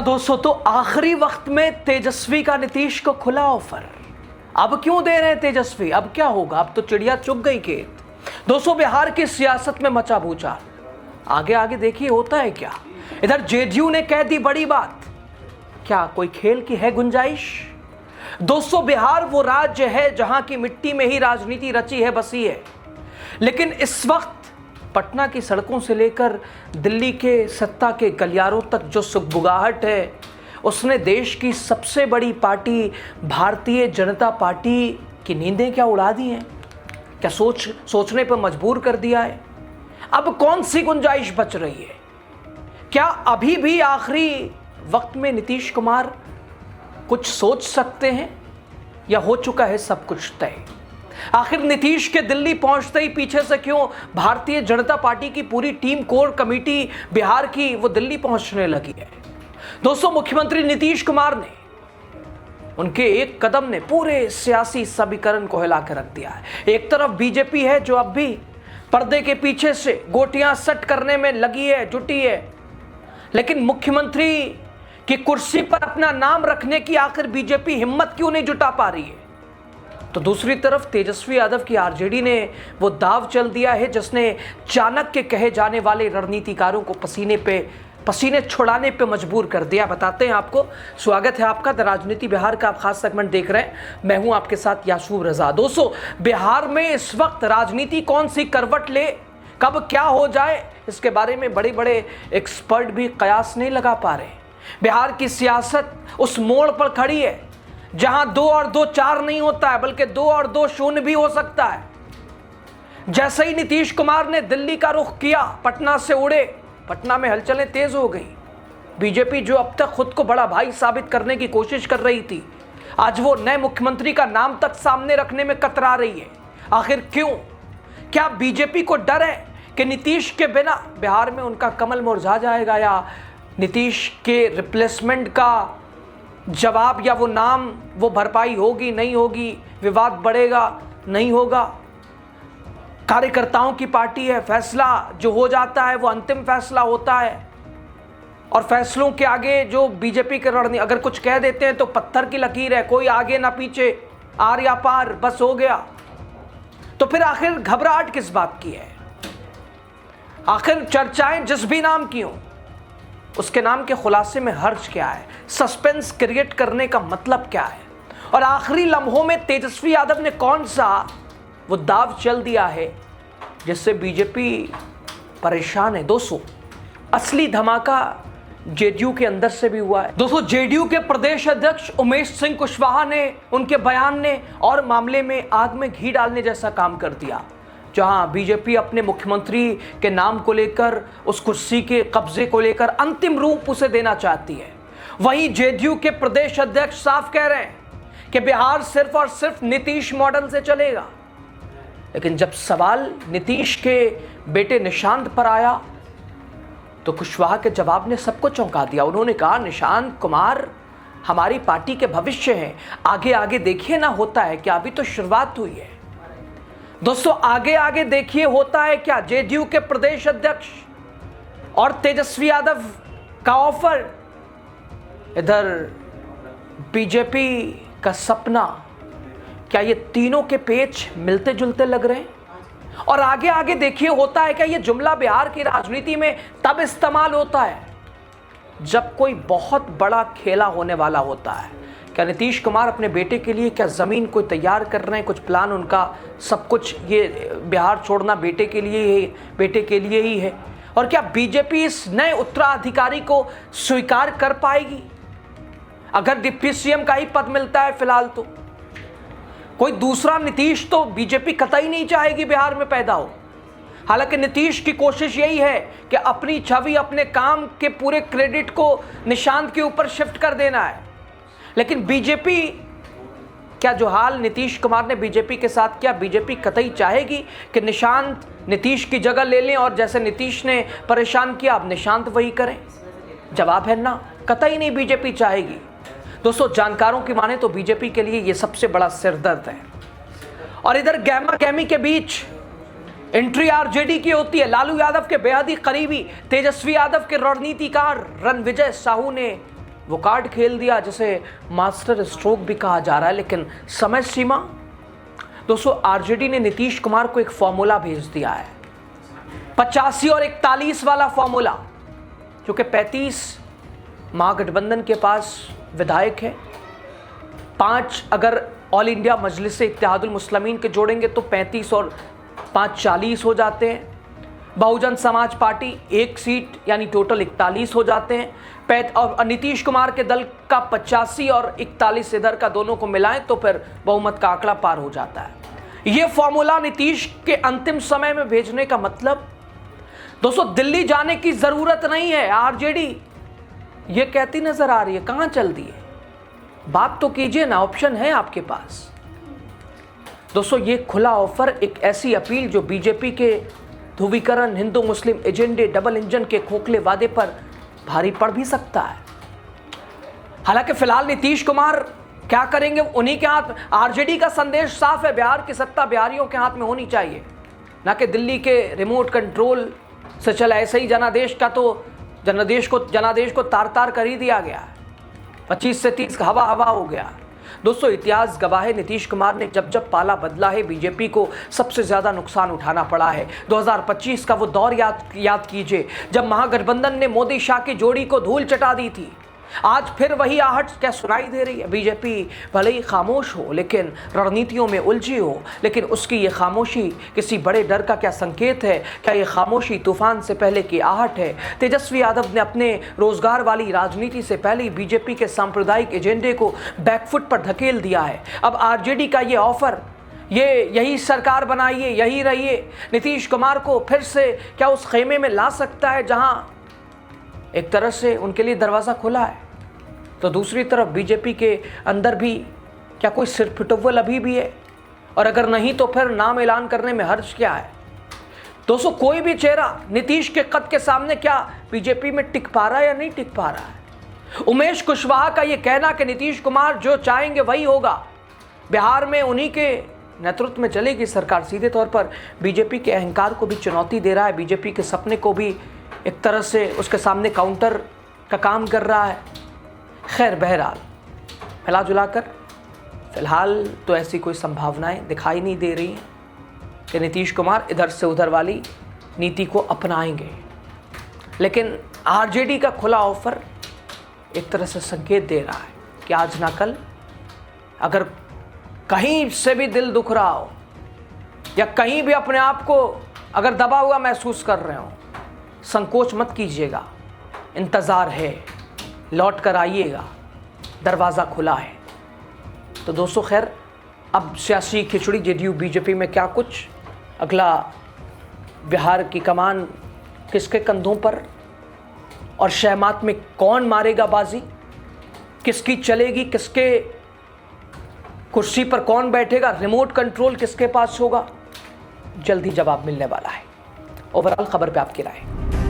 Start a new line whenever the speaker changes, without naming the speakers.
हाँ दोस्तों, तो आखिरी वक्त में तेजस्वी का नीतीश को खुला ऑफर। अब क्यों दे रहे हैं तेजस्वी? अब क्या होगा? अब तो चिड़िया चुग गई खेत। दोस्तों, बिहार की सियासत में मचा भूचाल। आगे आगे देखिए होता है क्या। इधर जेडीयू ने कह दी बड़ी बात। क्या कोई खेल की है गुंजाइश? दोस्तों, बिहार वो राज्य है जहां की मिट्टी में ही राजनीति रची है, बसी है। लेकिन इस वक्त पटना की सड़कों से लेकर दिल्ली के सत्ता के गलियारों तक जो सुगबुगाहट है, उसने देश की सबसे बड़ी पार्टी भारतीय जनता पार्टी की नींदें क्या उड़ा दी हैं? क्या सोचने पर मजबूर कर दिया है? अब कौन सी गुंजाइश बच रही है? क्या अभी भी आखिरी वक्त में नीतीश कुमार कुछ सोच सकते हैं, या हो चुका है सब कुछ तय? आखिर नीतीश के दिल्ली पहुंचते ही पीछे से क्यों भारतीय जनता पार्टी की पूरी टीम, कोर कमेटी बिहार की, वो दिल्ली पहुंचने लगी है? दोस्तों, मुख्यमंत्री नीतीश कुमार ने, उनके एक कदम ने पूरे सियासी समीकरण को हिला कर रख दिया है। एक तरफ बीजेपी है जो अब भी पर्दे के पीछे से गोटियां सट करने में लगी है, जुटी है, लेकिन मुख्यमंत्री की कुर्सी पर अपना नाम रखने की आखिर बीजेपी हिम्मत क्यों नहीं जुटा पा रही है? तो दूसरी तरफ तेजस्वी यादव की आरजेडी ने वो दाव चल दिया है जिसने चाणक्य कहे जाने वाले रणनीतिकारों को पसीने छुड़ाने पे मजबूर कर दिया। बताते हैं आपको। स्वागत है आपका द राजनीति बिहार का, आप खास सेगमेंट देख रहे हैं। मैं हूं आपके साथ यासूब रजा। दोस्तों, बिहार में इस वक्त राजनीति कौन सी करवट ले, कब क्या हो जाए, इसके बारे में बड़े बड़े एक्सपर्ट भी कयास नहीं लगा पा रहे। बिहार की सियासत उस मोड़ पर खड़ी है जहां 2 और 2 4 नहीं होता है, बल्कि 2 और 2 शून्य भी हो सकता है। जैसे ही नीतीश कुमार ने दिल्ली का रुख किया, पटना से उड़े, पटना में हलचलें तेज हो गई। बीजेपी जो अब तक खुद को बड़ा भाई साबित करने की कोशिश कर रही थी, आज वो नए मुख्यमंत्री का नाम तक सामने रखने में कतरा रही है। आखिर क्यों? क्या बीजेपी को डर है कि नीतीश के बिना बिहार में उनका कमल मुरझा जाएगा, या नीतीश के रिप्लेसमेंट का जवाब या वो नाम, वो भरपाई होगी नहीं होगी, विवाद बढ़ेगा नहीं होगा? कार्यकर्ताओं की पार्टी है, फैसला जो हो जाता है वो अंतिम फैसला होता है, और फैसलों के आगे जो बीजेपी के रणनीति, अगर कुछ कह देते हैं तो पत्थर की लकीर है, कोई आगे ना पीछे, आर या पार, बस हो गया। तो फिर आखिर घबराहट किस बात की है? आखिर चर्चाएं जिस भी नाम की हो, उसके नाम के खुलासे में हर्ज क्या है? सस्पेंस क्रिएट करने का मतलब क्या है? और आखिरी लम्हों में तेजस्वी यादव ने कौन सा वो दाव चल दिया है जिससे बीजेपी परेशान है? दोस्तों, असली धमाका जेडीयू के अंदर से भी हुआ है। दोस्तों, जेडीयू के प्रदेश अध्यक्ष उमेश सिंह कुशवाहा ने, उनके बयान ने और मामले में आग में घी डालने जैसा काम कर दिया। जहां बीजेपी अपने मुख्यमंत्री के नाम को लेकर, उस कुर्सी के कब्जे को लेकर अंतिम रूप उसे देना चाहती है, वहीं जेडीयू के प्रदेश अध्यक्ष साफ कह रहे हैं कि बिहार सिर्फ और सिर्फ नीतीश मॉडल से चलेगा। लेकिन जब सवाल नीतीश के बेटे निशांत पर आया तो कुशवाहा के जवाब ने सबको चौंका दिया। उन्होंने कहा, निशांत कुमार हमारी पार्टी के भविष्य हैं, आगे आगे देखिए ना होता है क्या, अभी तो शुरुआत हुई है। दोस्तों, आगे आगे देखिए होता है क्या? जेडीयू के प्रदेश अध्यक्ष और तेजस्वी यादव का ऑफर, इधर बीजेपी का सपना। क्या ये तीनों के पेच मिलते जुलते लग रहे हैं? और आगे आगे देखिए होता है क्या, ये जुमला बिहार की राजनीति में तब इस्तेमाल होता है जब कोई बहुत बड़ा खेला होने वाला होता है। क्या नीतीश कुमार अपने बेटे के लिए क्या ज़मीन कोई तैयार कर रहे हैं? कुछ प्लान उनका, सब कुछ ये बिहार छोड़ना बेटे के लिए ही है। और क्या बीजेपी इस नए उत्तराधिकारी को स्वीकार कर पाएगी? अगर डिप्टी सीएम का ही पद मिलता है फिलहाल, तो कोई दूसरा नीतीश तो बीजेपी कतई नहीं चाहेगी बिहार में पैदा हो। हालांकि नीतीश की कोशिश यही है कि अपनी छवि, अपने काम के पूरे क्रेडिट को निशांत के ऊपर शिफ्ट कर देना है। लेकिन बीजेपी, क्या जो हाल नीतीश कुमार ने बीजेपी के साथ किया, बीजेपी कतई चाहेगी कि निशांत नीतीश की जगह ले लें, और जैसे नीतीश ने परेशान किया अब निशांत वही करें? जवाब है ना, कतई नहीं बीजेपी चाहेगी। दोस्तों, जानकारों की माने तो बीजेपी के लिए यह सबसे बड़ा सिरदर्द है। और इधर गहमा गहमी के बीच एंट्री आरजेडी की होती है। लालू यादव के बेहद ही करीबी तेजस्वी यादव के रणनीतिकार रणविजय साहू ने वो कार्ड खेल दिया जिसे मास्टर स्ट्रोक भी कहा जा रहा है। लेकिन समय सीमा दोस्तों, आरजेडी ने नीतीश कुमार को एक फॉर्मूला भेज दिया है, 85 और 41 वाला फॉर्मूला, क्योंकि 35 महागठबंधन के पास विधायक है, 5 अगर ऑल इंडिया मजलिस से इत्तेहादुल मुस्लिमीन के जोड़ेंगे तो 35 और 5 40 हो जाते हैं। बहुजन समाज पार्टी 1 सीट यानी टोटल 41 हो जाते हैं। और नीतीश कुमार के दल का 85 और 41 इधर का दोनों को मिलाएं तो फिर बहुमत का आंकड़ा पार हो जाता है। यह फॉर्मूला नीतीश के अंतिम समय में भेजने का मतलब दोस्तों, दिल्ली जाने की जरूरत नहीं है। आरजेडी ये कहती नजर आ रही है, कहां चल दी है, बात तो कीजिए ना, ऑप्शन है आपके पास। दोस्तों, ये खुला ऑफर, एक ऐसी अपील जो बीजेपी के ध्रुवीकरण, हिंदू मुस्लिम एजेंडे, डबल इंजन के खोखले वादे पर भारी पड़ भी सकता है। हालांकि फिलहाल नीतीश कुमार क्या करेंगे उन्हीं के हाथ। आरजेडी का संदेश साफ है, बिहार की सत्ता बिहारियों के हाथ में होनी चाहिए, ना कि दिल्ली के रिमोट कंट्रोल से चला। ऐसे ही जनादेश को तार तार कर ही दिया गया, 25 से 30 हवा हवा हो गया। दोस्तों, इतिहास गवाह है, नीतीश कुमार ने जब जब पाला बदला है, बीजेपी को सबसे ज्यादा नुकसान उठाना पड़ा है। 2025 का वो दौर याद कीजिए जब महागठबंधन ने मोदी शाह की जोड़ी को धूल चटा दी थी। आज फिर वही आहट क्या सुनाई दे रही है। बीजेपी भले ही खामोश हो, लेकिन रणनीतियों में उलझी हो, लेकिन उसकी ये खामोशी किसी बड़े डर का क्या संकेत है? क्या ये खामोशी तूफान से पहले की आहट है? तेजस्वी यादव ने अपने रोजगार वाली राजनीति से पहले ही बीजेपी के सांप्रदायिक एजेंडे को बैकफुट पर धकेल दिया है। अब आरजेडी का ये ऑफर, यही सरकार बनाइए, यही रहिए, नीतीश कुमार को फिर से क्या उस खेमे में ला सकता है जहां एक तरह से उनके लिए दरवाज़ा खुला है, तो दूसरी तरफ बीजेपी के अंदर भी क्या कोई सिरफिटुव्वल अभी भी है? और अगर नहीं तो फिर नाम ऐलान करने में हर्ज क्या है? दोस्तों, कोई भी चेहरा नीतीश के कद के सामने क्या बीजेपी में टिक पा रहा है या नहीं टिक पा रहा है? उमेश कुशवाहा का ये कहना कि नीतीश कुमार जो चाहेंगे वही होगा, बिहार में उन्हीं के नेतृत्व में चलेगी सरकार, सीधे तौर पर बीजेपी के अहंकार को भी चुनौती दे रहा है, बीजेपी के सपने को भी एक तरह से उसके सामने काउंटर का काम कर रहा है। खैर, बहरहाल मिला जुलाकर फिलहाल तो ऐसी कोई संभावनाएं दिखाई नहीं दे रही हैं कि नीतीश कुमार इधर से उधर वाली नीति को अपनाएंगे। लेकिन आरजेडी का खुला ऑफर एक तरह से संकेत दे रहा है कि आज ना कल अगर कहीं से भी दिल दुख रहा हो या कहीं भी अपने आप को अगर दबा हुआ महसूस कर रहे हो, संकोच मत कीजिएगा, इंतज़ार है, लौट कर आइएगा, दरवाज़ा खुला है। तो दोस्तों, खैर, अब सियासी खिचड़ी जेडीयू बीजेपी में क्या कुछ, अगला बिहार की कमान किसके कंधों पर और शहमात में कौन मारेगा बाजी, किसकी चलेगी, किसके कुर्सी पर कौन बैठेगा, रिमोट कंट्रोल किसके पास होगा, जल्दी जवाब मिलने वाला है। ओवरऑल खबर पे आपकी राय।